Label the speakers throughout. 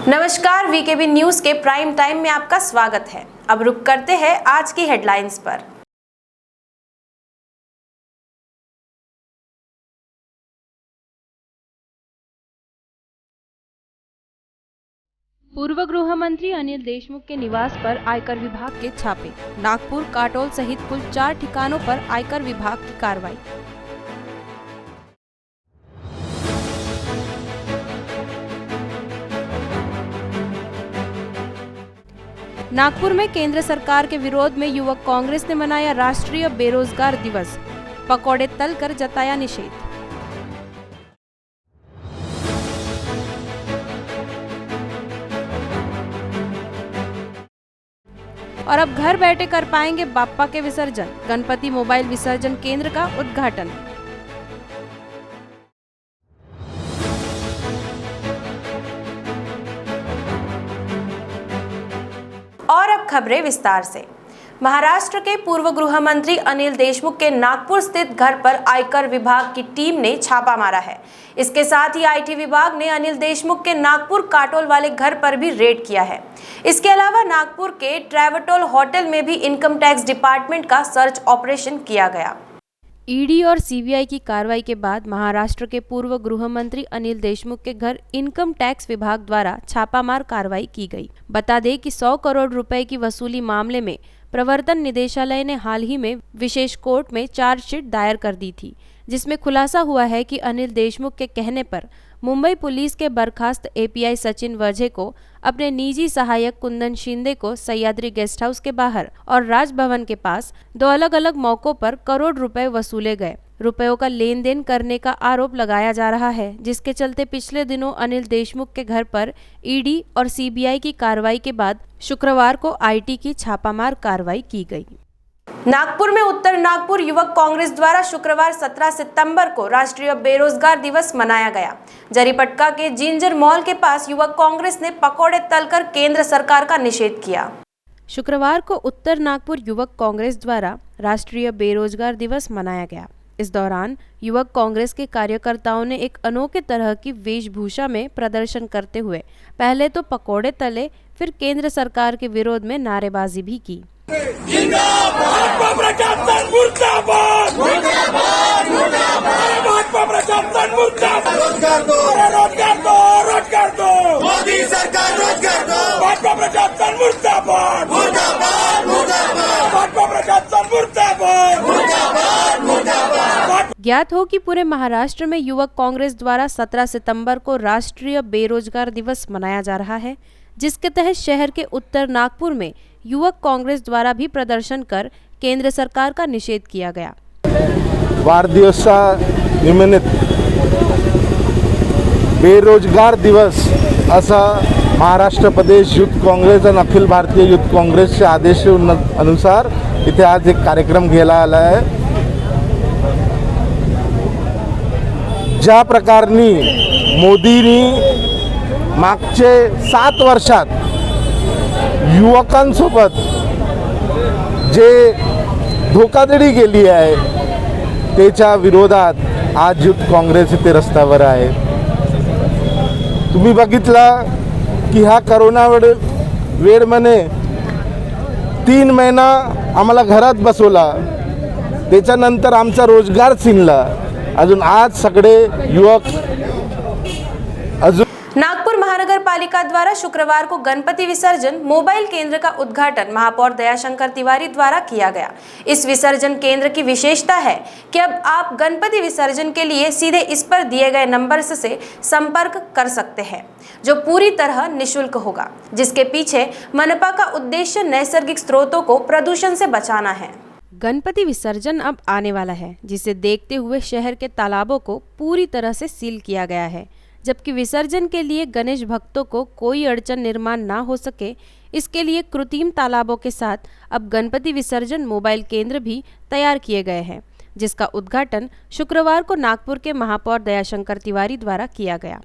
Speaker 1: नमस्कार, VKB news के prime time में आपका स्वागत है। अब रुक करते हैं आज की हेडलाइंस पर।
Speaker 2: पूर्व गृह मंत्री अनिल देशमुख के निवास पर आयकर विभाग के छापे। नागपुर, काटोल सहित कुल 4 ठिकानों पर आयकर विभाग की कार्रवाई। नागपुर में केंद्र सरकार के विरोध में युवक कांग्रेस ने मनाया राष्ट्रीय बेरोजगार दिवस। पकौड़े तलकर जताया निषेध। और अब घर बैठे कर पाएंगे बाप्पा के विसर्जन। गणपति मोबाइल विसर्जन केंद्र का उद्घाटन।
Speaker 1: और अब खबरें विस्तार से। महाराष्ट्र के पूर्व गृह मंत्री अनिल देशमुख के नागपुर स्थित घर पर आयकर विभाग की टीम ने छापा मारा है। इसके साथ ही आईटी विभाग ने अनिल देशमुख के नागपुर काटोल वाले घर पर भी रेड किया है। इसके अलावा नागपुर के ट्रैवटोल होटल में भी इनकम टैक्स डिपार्टमेंट का सर्च ऑपरेशन किया गया।
Speaker 2: ईडी और सीबीआई की कार्रवाई के बाद महाराष्ट्र के पूर्व गृह मंत्री अनिल देशमुख के घर इनकम टैक्स विभाग द्वारा छापामार कार्रवाई की गई। बता दें कि 100 करोड़ रुपए की वसूली मामले में प्रवर्तन निदेशालय ने हाल ही में विशेष कोर्ट में चार्जशीट दायर कर दी थी, जिसमें खुलासा हुआ है कि अनिल देशमुख के कहने पर मुंबई पुलिस के बर्खास्त एपीआई सचिन वझे को अपने निजी सहायक कुंदन शिंदे को सह्याद्री गेस्ट हाउस के बाहर और राजभवन के पास 2 अलग अलग मौकों पर करोड़ रुपए वसूले गए। रुपयों का लेन देन करने का आरोप लगाया जा रहा है, जिसके चलते पिछले दिनों अनिल देशमुख के घर पर ईडी और सीबीआई की कार्रवाई के बाद शुक्रवार को आईटी की छापामार कार्रवाई की गई।
Speaker 1: नागपुर में उत्तर नागपुर युवक कांग्रेस द्वारा शुक्रवार 17 सितंबर को राष्ट्रीय बेरोजगार दिवस मनाया गया। जरीपटका के जिंजर मॉल के पास युवक कांग्रेस ने पकौड़े तलकर केंद्र सरकार का निषेध किया।
Speaker 2: शुक्रवार को उत्तर नागपुर युवक कांग्रेस द्वारा राष्ट्रीय बेरोजगार दिवस मनाया गया। इस दौरान युवक कांग्रेस के कार्यकर्ताओं ने एक अनोखे तरह की वेशभूषा में प्रदर्शन करते हुए पहले तो पकौड़े तले, फिर केंद्र सरकार के विरोध में नारेबाजी भी की।
Speaker 3: भाजपा प्रशासन मुर्दाबाद, मुर्दाबाद, मुर्दाबाद, भाजपा प्रशासन मुर्दाबाद, रोजगार दो, रोजगार दो, रोजगार दो, मोदी सरकार रोजगार दो, भाजपा प्रशासन मुर्दाबाद, मुर्दाबाद, मुर्दाबाद, भाजपा प्रशासन मुर्दाबाद, मुर्दाबाद, मुर्दाबाद।
Speaker 2: ज्ञात हो कि पूरे महाराष्ट्र में युवक कांग्रेस द्वारा 17 सितंबर को राष्ट्रीय बेरोजगार दिवस मनाया जा रहा है, जिसके तहत शहर के उत्तर नागपुर में युवक कांग्रेस द्वारा भी प्रदर्शन कर केंद्र सरकार का निषेध किया गया।
Speaker 4: वाढदिवसानिमित्त बेरोजगार दिवस असा महाराष्ट्र प्रदेश युथ काँग्रेस आणि अखिल भारतीय युथ काँग्रेसच्या आदेशानुसार इथे आज एक कार्यक्रम घेला आला आहे। ज्या प्रकारनी मोदींनी मागचे 7 वर्षात युवकांसोबत जे धोकाधडी केली आहे त्याच्या विरोधात आज युथ काँग्रेस इथे रस्त्यावर आहे। तुम्ही बघितला की हा करोना वेळेमध्ये 3 महिना आम्हाला घरात बसवला, त्याच्यानंतर आमचा रोजगार छिनला। अजून आज सगळे युवक
Speaker 1: नागपुर महानगर पालिका द्वारा शुक्रवार को गणपति विसर्जन मोबाइल केंद्र का उद्घाटन महापौर दयाशंकर तिवारी द्वारा किया गया। इस विसर्जन केंद्र की विशेषता है कि अब आप गणपति विसर्जन के लिए सीधे इस पर दिए गए नंबर से संपर्क कर सकते हैं, जो पूरी तरह निःशुल्क होगा, जिसके पीछे मनपा का उद्देश्य नैसर्गिक स्रोतों को प्रदूषण से बचाना है।
Speaker 2: गणपति विसर्जन अब आने वाला है, जिसे देखते हुए शहर के तालाबों को पूरी तरह से सील किया गया है, जबकि विसर्जन के लिए गणेश भक्तों को कोई अड़चन निर्माण ना हो सके, इसके लिए कृत्रिम तालाबों के साथ अब गणपति विसर्जन मोबाइल केंद्र भी तैयार किए गए हैं, जिसका उद्घाटन शुक्रवार को नागपुर के महापौर दयाशंकर तिवारी द्वारा किया गया।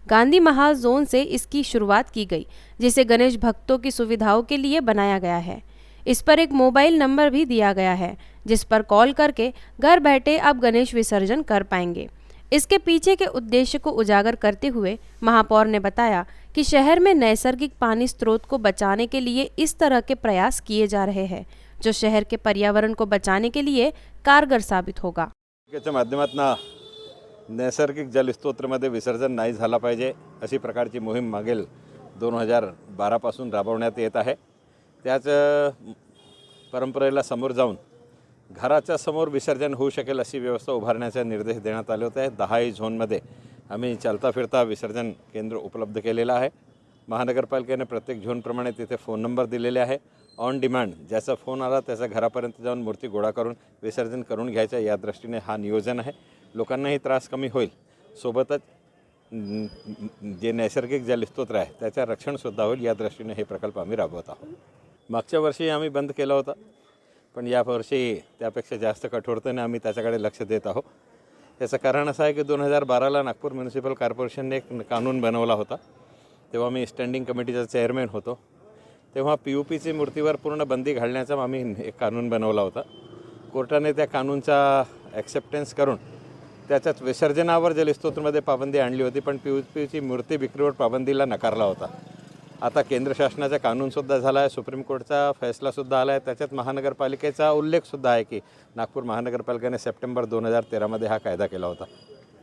Speaker 2: गांधी महाल जोन से इसकी शुरुआत की गई, जिसे गणेश भक्तों की सुविधाओं के लिए बनाया गया है। इस पर एक मोबाइल नंबर भी दिया गया है, जिस पर कॉल करके घर बैठे आप गणेश विसर्जन कर पाएंगे। इसके पीछे के उद्देश्य को उजागर करते हुए महापौर ने बताया कि शहर में नैसर्गिक पानी स्रोत को बचाने के लिए इस तरह के प्रयास किए जा रहे हैं, जो शहर के पर्यावरण को बचाने के लिए कारगर साबित होगा।
Speaker 5: च्या माध्यमातून नैसर्गिक जलस्रोतामध्ये विसर्जन नाही झाला पाहिजे अशी प्रकारची मोहीम मागील 2012 पासून राबवण्यात येत आहे। त्याच परंपरेला समोर जाऊन घराच्या समोर विसर्जन होऊ शकेल अशी व्यवस्था उभारण्याचे निर्देश देण्यात आले होते। 10 झोनमध्ये आम्ही चालता फिरता विसर्जन केंद्र उपलब्ध केलेलं आहे। महानगरपालिकेने प्रत्येक झोनप्रमाणे तिथे फोन नंबर दिलेले आहे। ऑन डिमांड ज्याचा फोन आला त्याच्या घरापर्यंत जाऊन मूर्ती गोळा करून विसर्जन करून घ्यायचं या दृष्टीने हा नियोजन आहे। लोकांनाही त्रास कमी होईल, सोबतच जे नैसर्गिक जलस्रोत आहे त्याचे रक्षण सुद्धा होईल या दृष्टीने हे प्रकल्प आम्ही राबवत आहोत। मागच्या वर्षी आम्ही बंद केला होता, पण या वर्षी त्यापेक्षा जास्त कठोरतेने आम्ही त्याच्याकडे लक्ष देत आहोत। याचं कारण असं आहे की 2012ला नागपूर म्युनिसिपल कॉर्पोरेशनने एक कानून बनवला होता, तेव्हा मी स्टँडिंग कमिटीचा चेअरमॅन होतो। तेव्हा POPची मूर्तीवर पूर्ण बंदी घालण्याचा आम्ही एक कानून बनवला होता। कोर्टाने त्या कानूनचा ॲक्सेप्टन्स करून त्याच्यात विसर्जनावर जलस्रोतामध्ये पाबंदी आणली होती, पण POPची मूर्ती विक्रीवर पाबंदीला नकारला होता। आता केंद्र शासनाचा कानूनसुद्धा झाला आहे, सुप्रीम कोर्टचा फैसलासुद्धा आला आहे। त्याच्यात महानगरपालिकेचा उल्लेखसुद्धा आहे की नागपूर महानगरपालिकेने सप्टेंबर 2013मध्ये हा कायदा केला होता।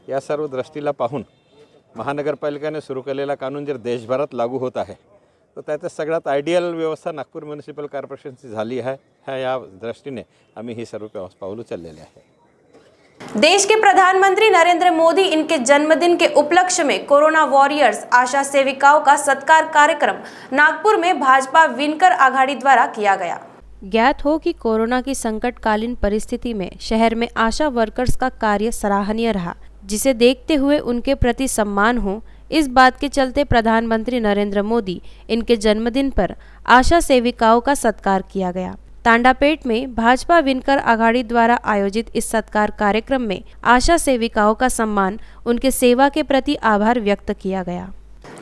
Speaker 5: या सर्व दृष्टीला पाहून महानगरपालिकेने सुरू केलेला कानून जर देशभरात लागू होत आहे तर त्याच्या सगळ्यात आयडियल व्यवस्था नागपूर म्युनिसिपल कॉर्पोरेशनची झाली आहे। या दृष्टीने आम्ही ही सर्व पाऊल उचललेले आहे।
Speaker 1: देश के प्रधानमंत्री नरेंद्र मोदी इनके जन्मदिन के उपलक्ष्य में कोरोना वॉरियर्स आशा सेविकाओं का सत्कार कार्यक्रम नागपुर में भाजपा विनकर आघाड़ी द्वारा किया गया।
Speaker 2: ज्ञात हो कि कोरोना की संकटकालीन परिस्थिति में शहर में आशा वर्कर्स का कार्य सराहनीय रहा, जिसे देखते हुए उनके प्रति सम्मान हो, इस बात के चलते प्रधानमंत्री नरेंद्र मोदी इनके जन्मदिन पर आशा सेविकाओं का सत्कार किया गया। तांडापेट में भाजपा विनकर आघाड़ी द्वारा आयोजित इस सत्कार कार्यक्रम में आशा सेविकाओं का सम्मान, उनके सेवा के प्रति आभार व्यक्त किया गया।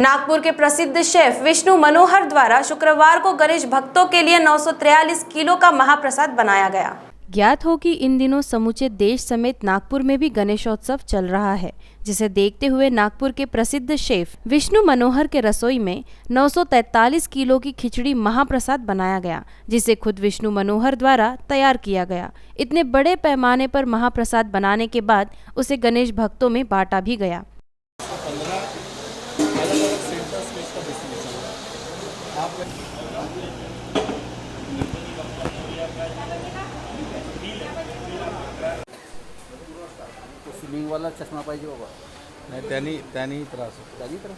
Speaker 1: नागपुर के प्रसिद्ध शेफ विष्णु मनोहर द्वारा शुक्रवार को गणेश भक्तों के लिए 943 किलो का महाप्रसाद बनाया गया।
Speaker 2: ज्ञात हो कि इन दिनों समूचे देश समेत नागपुर में भी गणेशोत्सव चल रहा है, जिसे देखते हुए नागपुर के प्रसिद्ध शेफ विष्णु मनोहर के रसोई में 943 किलो की खिचड़ी महाप्रसाद बनाया गया, जिसे खुद विष्णु मनोहर द्वारा तैयार किया गया। इतने बड़े पैमाने पर महाप्रसाद बनाने के बाद उसे गणेश भक्तों में बांटा भी गया।
Speaker 6: स्विमिंग वाला चष्मा पाहिजे बाबा,
Speaker 4: नाही त्यांनी त्रास होतो।
Speaker 6: त्याची त्रास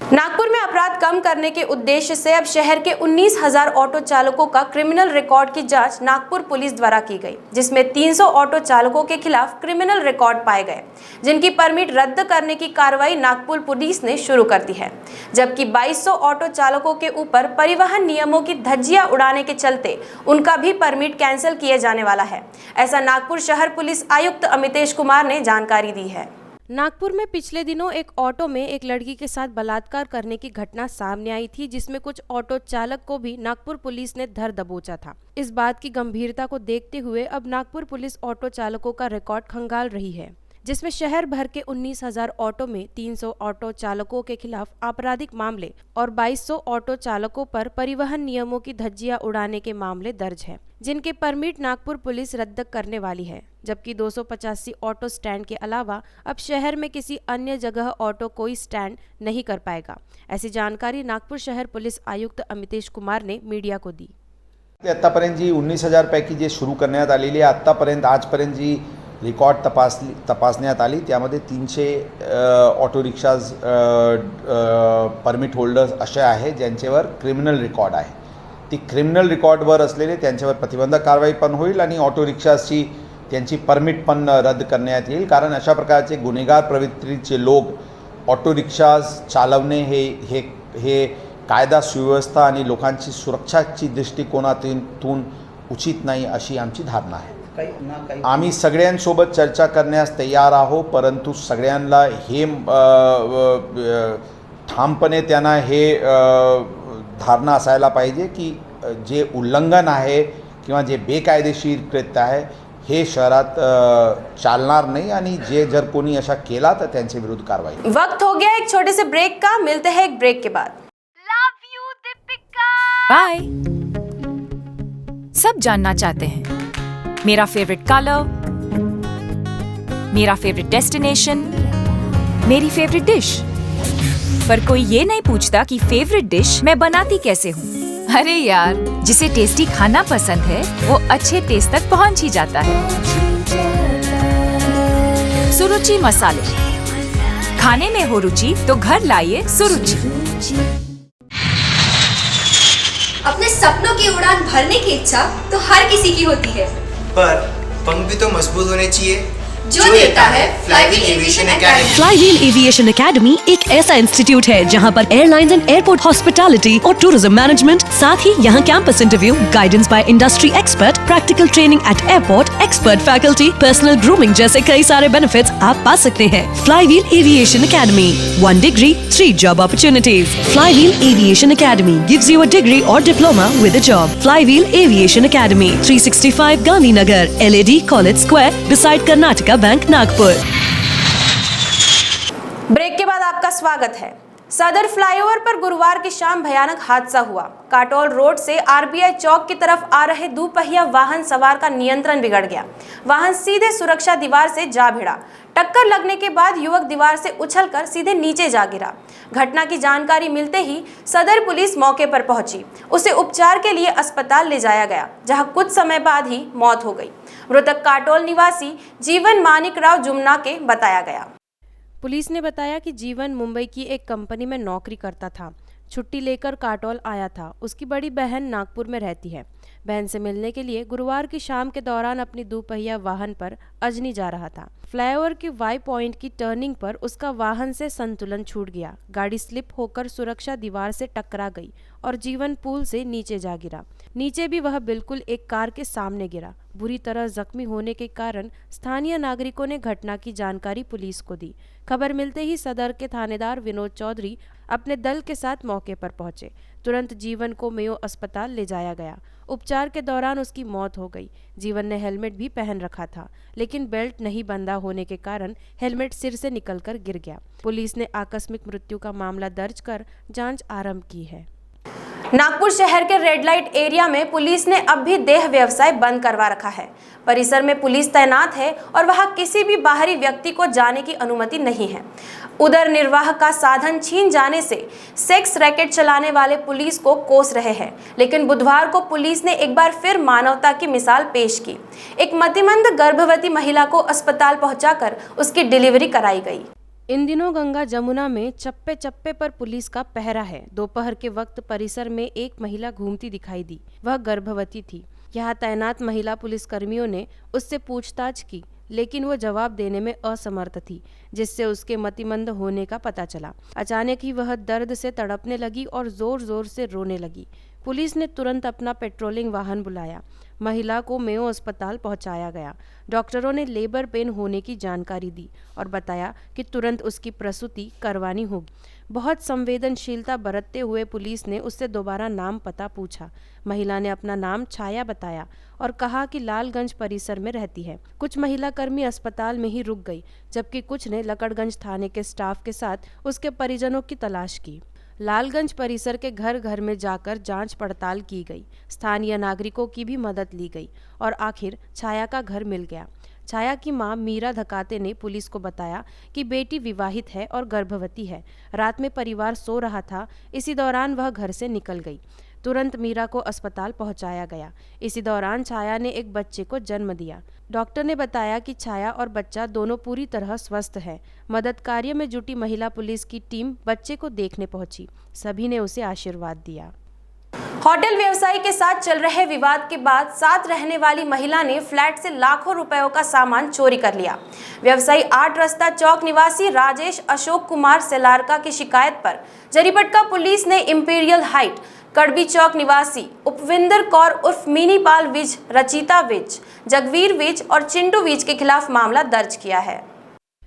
Speaker 1: नागपुर में अपराध कम करने के उद्देश्य से अब शहर के 19,000 ऑटो चालकों का क्रिमिनल रिकॉर्ड की जांच नागपुर पुलिस द्वारा की गई, जिसमें 300 ऑटो चालकों के खिलाफ क्रिमिनल रिकॉर्ड पाए गए, जिनकी परमिट रद्द करने की कार्रवाई नागपुर पुलिस ने शुरू कर दी है। जबकि 2200 ऑटो चालकों के ऊपर परिवहन नियमों की धज्जियां उड़ाने के चलते उनका भी परमिट कैंसिल किए जाने वाला है। ऐसा नागपुर शहर पुलिस आयुक्त अमितेश कुमार ने जानकारी दी है।
Speaker 2: नागपुर में पिछले दिनों एक ऑटो में एक लड़की के साथ बलात्कार करने की घटना सामने आई थी, जिसमें कुछ ऑटो चालक को भी नागपुर पुलिस ने धर दबोचा था। इस बात की गंभीरता को देखते हुए अब नागपुर पुलिस ऑटो चालकों का रिकॉर्ड खंगाल रही है, जिसमें शहर भर के 19,000 ऑटो में 300 ऑटो चालकों के खिलाफ आपराधिक मामले और 2200 ऑटो चालकों पर परिवहन नियमों की धज्जियां उड़ाने के मामले दर्ज है, जिनके परमिट नागपुर पुलिस रद्द करने वाली है। जबकि 285 ऑटो स्टैंड के अलावा अब शहर में किसी अन्य जगह ऑटो कोई स्टैंड नहीं कर पाएगा। ऐसी जानकारी नागपुर शहर पुलिस आयुक्त अमितेश कुमार ने मीडिया को दी।
Speaker 7: आतापर्यंत जी 19,000 पैकी जे सुरू करण्यात आलेली आहे, आतापर्यंत आजपर्यंत जी रिकॉर्ड तपासण्यात आली त्यामध्ये 300 ऑटो रिक्षाज परमिट होल्डर्स असे आहे ज्यांच्यावर क्रिमिनल रिकॉर्ड आहे। ती क्रिमिनल रिकॉर्डवर असलेले त्यांच्यावर प्रतिबंधक कारवाई पण होईल आणि ऑटो रिक्षाची त्यांची परमिट पण रद्द करण्यात येईल, कारण अशा प्रकारचे गुन्हेगार प्रवृत्तीचे लोक ऑटो रिक्षाज चालवणे हे कायदा सुव्यवस्था आणि लोकांची सुरक्षाची दृष्टिकोनातून उचित नाही अशी आमची धारणा आहे। आम्ही सगळ्यांसोबत चर्चा करण्यास तयार आहोत, परंतु सगळ्यांना हे ठामपणे त्यांना हे धारणा असायला पाहिजे की जे उल्लंघन आहे किंवा जे बेकायदेशीररित्या आहे हे शहरात चालणार नाही आणि जे जर कोणी अशा केला तर त्यांच्या विरुद्ध कारवाई.
Speaker 1: वक्त हो गया एक छोटे से ब्रेक का, मिलते हैं एक ब्रेक के बाद.
Speaker 8: बाय. सब जानना चाहते हैं मेरा फेवरेट कलर, मेरा फेवरेट डेस्टिनेशन, मेरी फेवरेट डिश, पर कोई ये नहीं पूछता कि फेवरेट डिश मैं बनाती कैसे हूँ. अरे यार, जिसे टेस्टी खाना पसंद है वो अच्छे टेस्ट तक पहुँच ही जाता है. सुरुचि मसाले, खाने में हो रुचि तो घर लाइए सुरुचि.
Speaker 9: अपने सपनों की उड़ान भरने की इच्छा तो हर किसी की होती है,
Speaker 10: पर पंख भी तो मजबूत होने चाहिए
Speaker 9: जो देता है flywheel aviation academy.
Speaker 11: Flywheel aviation academy एक ऐसा इंस्टीट्यूट है जहां पर एयरलाइंस एंड एयरपोर्ट हॉस्पिटैलिटी और टूरिज्म मैनेजमेंट, साथ ही यहां campus interview, guidance by industry expert, practical training at airport, expert faculty, personal grooming जैसे कई सारे बेनिफिट्स आप पा सकते हैं. Flywheel aviation academy, 1 degree, 3 job opportunities. Flywheel Aviation Academy gives you a degree or diploma with a job. Flywheel Aviation Academy, 365 Gandhinagar, LAD College Square, beside Karnataka bank Nagpur.
Speaker 1: Break के बाद आपका स्वागत है. सदर फ्लाईओवर पर गुरुवार की शाम भयानक हादसा हुआ. काटोल रोड से आरबीआई चौक की तरफ आ रहे दोपहिया वाहन सवार का नियंत्रण बिगड़ गया. वाहन सीधे सुरक्षा दीवार से जा भिड़ा. टक्कर लगने के बाद युवक दीवार से उछलकर सीधे नीचे जा गिरा. घटना की जानकारी मिलते ही सदर पुलिस मौके पर पहुंची. उसे उपचार के लिए अस्पताल ले जाया गया, जहां कुछ समय बाद ही मौत हो गई. मृतक काटोल निवासी जीवन मानिक राव जुमना के बताया गया.
Speaker 2: पुलिस ने बताया कि जीवन मुंबई की एक कंपनी में नौकरी करता था. छुट्टी लेकर काटोल आया था. उसकी बड़ी बहन नागपुर में रहती है. बहन से मिलने के लिए गुरुवार की शाम के दौरान अपनी दोपहिया वाहन पर अजनी जा रहा था. फ्लाईओवर की वाई पॉइंट की टर्निंग पर उसका वाहन से संतुलन छूट गया. गाड़ी स्लिप होकर सुरक्षा दीवार से टकरा गई और जीवन पुल से नीचे जा गिरा. नीचे भी वह बिल्कुल एक कार के सामने गिरा. बुरी तरह जख्मी होने के कारण स्थानीय नागरिकों ने घटना की जानकारी पुलिस को दी. खबर मिलते ही सदर के थानेदार विनोद चौधरी अपने दल के साथ मौके पर पहुंचे. तुरंत जीवन को मेयो अस्पताल ले जाया गया. उपचार के दौरान उसकी मौत हो गई. जीवन ने हेलमेट भी पहन रखा था, लेकिन बेल्ट नहीं बंधा होने के कारण हेलमेट सिर से निकलकर गिर गया. पुलिस ने आकस्मिक मृत्यु का मामला दर्ज कर जांच आरंभ की है.
Speaker 1: नागपुर शहर के रेड लाइट एरिया में पुलिस ने अब भी देह व्यवसाय बंद करवा रखा है. परिसर में पुलिस तैनात है और वहां किसी भी बाहरी व्यक्ति को जाने की अनुमति नहीं है. उदर निर्वाह का साधन छीन जाने से सेक्स रैकेट चलाने वाले पुलिस को कोस रहे हैं. लेकिन बुधवार को पुलिस ने एक बार फिर मानवता की मिसाल पेश की. एक मतिमंद गर्भवती महिला को अस्पताल पहुंचाकर उसकी डिलीवरी कराई गई.
Speaker 2: इन दिनों गंगा जमुना में चप्पे चप्पे पर पुलिस का पहरा है. दोपहर के वक्त परिसर में एक महिला घूमती दिखाई दी. वह गर्भवती थी. यहाँ तैनात महिला पुलिसकर्मियों ने उससे पूछताछ की, लेकिन वो जवाब देने में असमर्थ थी, जिससे उसके मतिमंद होने का पता चला. अचानक ही वह दर्द से तड़पने लगी और जोर जोर से रोने लगी. पुलिस ने तुरंत अपना पेट्रोलिंग वाहन बुलाया. महिला को मेयो अस्पताल पहुंचाया गया. डॉक्टरों ने लेबर पेन होने की जानकारी दी और बताया कि तुरंत उसकी प्रसूति करवानी होगी. बहुत संवेदनशीलता बरतते हुए पुलिस ने उससे दोबारा नाम पता पूछा. महिला ने अपना नाम छाया बताया और कहा कि लालगंज परिसर में रहती है. कुछ महिला कर्मी अस्पताल में ही रुक गई, जबकि कुछ ने लकड़गंज थाने के स्टाफ के साथ उसके परिजनों की तलाश की. लालगंज परिसर के घर घर में जाकर जांच पड़ताल की गई. स्थानीय नागरिकों की भी मदद ली गई और आखिर छाया का घर मिल गया. छाया की मां मीरा धकाते ने पुलिस को बताया कि बेटी विवाहित है और गर्भवती है. रात में परिवार सो रहा था. इसी दौरान वह घर से निकल गई. तुरंत मीरा को अस्पताल पहुंचाया गया. इसी दौरान छाया ने एक बच्चे को जन्म दिया. डॉक्टर ने बताया कि छाया और बच्चा दोनों पूरी तरह स्वस्थ है. मदद कार्य में जुटी महिला पुलिस की टीम बच्चे को देखने पहुंची. सभी ने उसे आशीर्वाद दिया.
Speaker 1: होटल व्यवसायी के साथ चल रहे विवाद के बाद साथ रहने वाली महिला ने फ्लैट से लाखों रुपयों का सामान चोरी कर लिया. व्यवसायी 8 रास्ता चौक निवासी राजेश अशोक कुमार सेलारका की शिकायत पर जरीपटका पुलिस ने इंपीरियल हाइट, कड़बी चौक निवासी उपविंदर कौर उर्फ मिनी पाल विज, रचिता विज, जगवीर विज और चिंटू विज के खिलाफ मामला दर्ज किया है.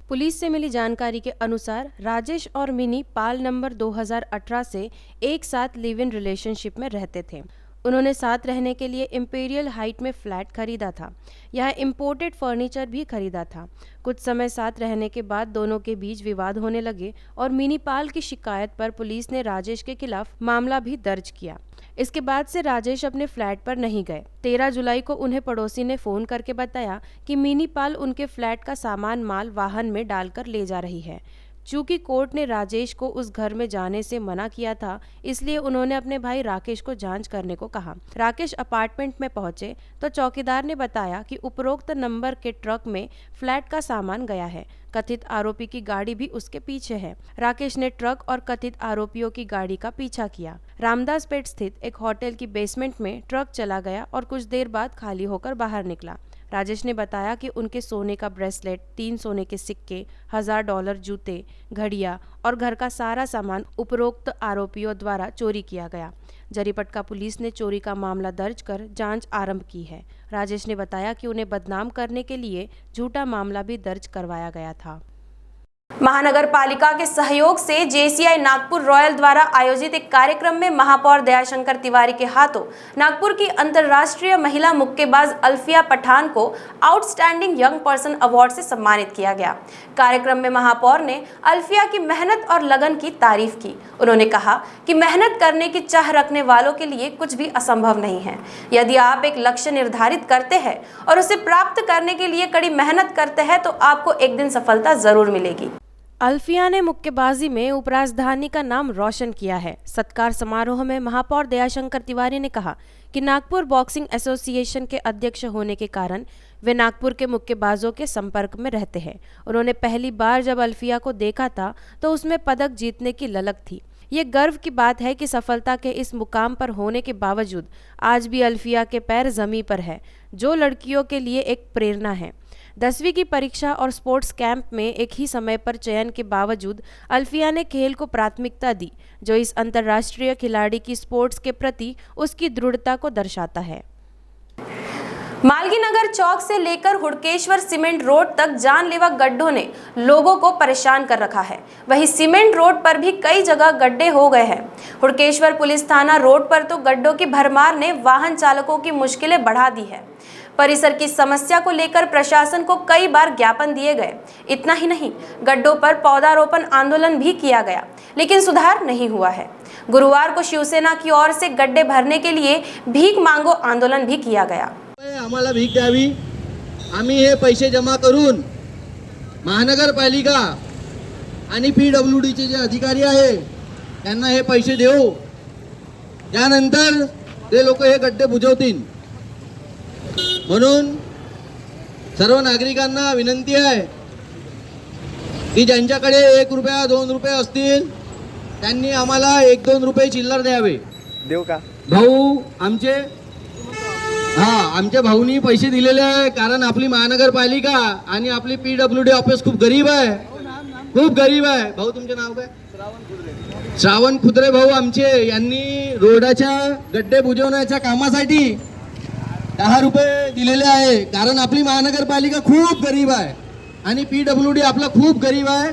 Speaker 2: पुलिस से मिली जानकारी के अनुसार राजेश और मिनी पाल नंबर 2018 से एक साथ लिव इन रिलेशनशिप में रहते थे. उन्होंने साथ रहने के लिए इंपीरियल हाइट में फ्लैट खरीदा था। यह इम्पोर्टेड फर्नीचर भी खरीदा था। कुछ समय साथ रहने के बाद दोनों के बीच विवाद होने लगे और मिनीपाल की शिकायत पर पुलिस ने राजेश के खिलाफ मामला भी दर्ज किया। इसके बाद से राजेश अपने फ्लैट पर नहीं गए। 13 जुलाई को उन्हें पड़ोसी ने फ़ोन करके बताया कि मिनीपाल उनके फ्लैट का सामान माल वाहन में डालकर ले जा रही है। चूंकि कोर्ट ने राजेश को उस घर में जाने से मना किया था, इसलिए उन्होंने अपने भाई राकेश को जांच करने को कहा। राकेश अपार्टमेंट में पहुंचे तो चौकीदार ने बताया कि उपरोक्त नंबर के ट्रक में फ्लैट का सामान गया है। कथित आरोपी की गाड़ी भी उसके पीछे है। राकेश ने ट्रक और कथित आरोपियों की गाड़ी का पीछा किया। रामदासपेट स्थित एक होटल की बेसमेंट में ट्रक चला गया और कुछ देर बाद खाली होकर बाहर निकला। राजेश ने बताया कि उनके सोने का ब्रेसलेट, 3 सोने के सिक्के, $1000 जूते, घड़ियां और घर का सारा सामान उपरोक्त आरोपियों द्वारा चोरी किया गया। जरीपटका पुलिस ने चोरी का मामला दर्ज कर जांच आरंभ की है। राजेश ने बताया कि उन्हें बदनाम करने के लिए झूठा मामला भी दर्ज करवाया गया था।
Speaker 1: महानगर पालिका के सहयोग से JCI नागपुर रॉयल द्वारा आयोजित एक कार्यक्रम में महापौर दयाशंकर तिवारी के हाथों नागपुर की अंतर्राष्ट्रीय महिला मुक्केबाज अल्फिया पठान को आउटस्टैंडिंग यंग पर्सन अवार्ड से सम्मानित किया गया। कार्यक्रम में महापौर ने अल्फिया की मेहनत और लगन की तारीफ की। उन्होंने कहा कि मेहनत करने की चाह रखने वालों के लिए कुछ भी असंभव नहीं है। यदि आप एक लक्ष्य निर्धारित करते हैं और उसे प्राप्त करने के लिए कड़ी मेहनत करते हैं तो आपको एक दिन सफलता जरूर मिलेगी।
Speaker 2: अल्फिया ने मुक्केबाजी में उपराजधानी का नाम रोशन किया है। सत्कार समारोह में महापौर दयाशंकर तिवारी ने कहा कि नागपुर बॉक्सिंग एसोसिएशन के अध्यक्ष होने के कारण वे नागपुर के मुक्केबाजों के संपर्क में रहते हैं। उन्होंने पहली बार जब अल्फिया को देखा था तो उसमें पदक जीतने की ललक थी। ये गर्व की बात है कि सफलता के इस मुकाम पर होने के बावजूद आज भी अल्फिया के पैर जमीन पर है, जो लड़कियों के लिए एक प्रेरणा है। 10वीं की परीक्षा और स्पोर्ट्स कैंप में एक ही समय पर चयन के बावजूद अल्फिया ने खेल को प्राथमिकता दी, जो इस अंतर्राष्ट्रीय खिलाड़ी की स्पोर्ट्स के प्रति उसकी दृढ़ता को दर्शाता है।
Speaker 1: मालगीनगर चौक से लेकर हुड़केश्वर सीमेंट रोड तक जानलेवा गड्ढों ने लोगों को परेशान कर रखा है। वहीं सीमेंट रोड पर भी कई जगह गड्ढे हो गए हैं। हुड़केश्वर पुलिस थाना रोड पर तो गड्ढों की भरमार ने वाहन चालकों की मुश्किलें बढ़ा दी है। परिसर की समस्या को लेकर प्रशासन को कई बार ज्ञापन दिए गए। इतना ही नहीं, गड्ढों पर पौधारोपण आंदोलन भी किया गया, लेकिन सुधार नहीं हुआ है। गुरुवार को शिवसेना की ओर से गड्ढे भरने के लिए भीख मांगो आंदोलन भी किया गया।
Speaker 12: आम्हाला भीक द्यावी, आम्ही हे पैसे जमा करून महानगरपालिका आणि PWDचे जे अधिकारी आहे त्यांना हे पैसे देऊ, त्यानंतर ते लोक हे गड्डे बुजवतील। म्हणून सर्व नागरिकांना विनंती आहे की ज्यांच्याकडे 1 रुपया 2 रुपये असतील त्यांनी आम्हाला 1-2 रुपये चिल्लर द्यावे। देऊ का भाऊ? आमच्या भाऊनी पैसे दिलेले आहे, कारण आपली महानगरपालिका आणि आपली PWD ऑफिस खूप गरीब आहे, खूप गरीब आहे। भाऊ तुमचे नाव काय? श्रावण खुद्रे भाऊ आमचे यांनी रोडाच्या गड्डे बुजवण्याच्या कामासाठी 10 रुपये दिलेले आहे, कारण आपली महानगरपालिका खूप गरीब आहे आणि PWD आपला खूप गरीब आहे।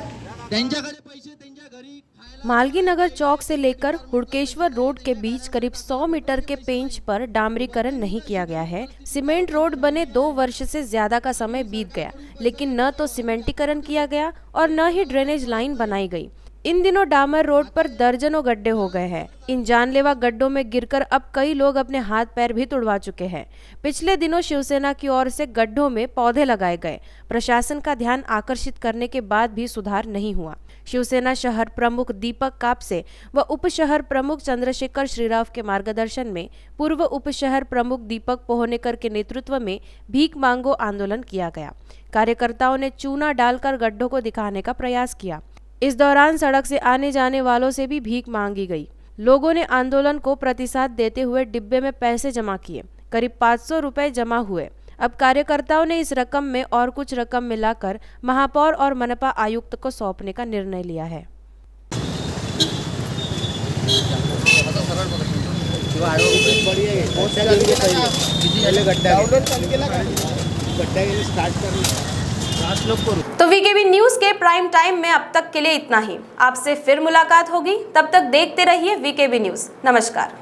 Speaker 12: त्यांच्याकडे पैसे त्यांच्या घरी
Speaker 2: मालगीनगर चौक से लेकर हुड़केश्वर रोड के बीच करीब 100 मीटर के पेंच पर डामरीकरण नहीं किया गया है। सीमेंट रोड बने 2 वर्ष से ज्यादा का समय बीत गया, लेकिन न तो सीमेंटीकरण किया गया और न ही ड्रेनेज लाइन बनाई गई। इन दिनों डामर रोड पर दर्जनों गड्ढे हो गए हैं। इन जानलेवा गड्ढों में गिरकर अब कई लोग अपने हाथ पैर भी तुड़वा चुके हैं। पिछले दिनों शिवसेना की ओर से गड्ढों में पौधे लगाए गए। प्रशासन का ध्यान आकर्षित करने के बाद भी सुधार नहीं हुआ। शिवसेना शहर प्रमुख दीपक कापसे व उप शहर प्रमुख चंद्रशेखर श्रीराव के मार्गदर्शन में पूर्व उप शहर प्रमुख दीपक पोहनेकर के नेतृत्व में भीख मांगो आंदोलन किया गया। कार्यकर्ताओं ने चूना डालकर गड्ढों को दिखाने का प्रयास किया। इस दौरान सड़क से आने जाने वालों से भी भीख मांगी गई। लोगों ने आंदोलन को प्रतिसाद देते हुए डिब्बे में पैसे जमा किए। करीब 500 रुपए जमा हुए। अब कार्यकर्ताओं ने इस रकम में और कुछ रकम मिलाकर महापौर और मनपा आयुक्त को सौंपने का निर्णय लिया है।
Speaker 1: तो वीकेबी न्यूज के प्राइम टाइम में अब तक के लिए इतना ही। आपसे फिर मुलाकात होगी, तब तक देखते रहिए वीकेबी न्यूज। नमस्कार।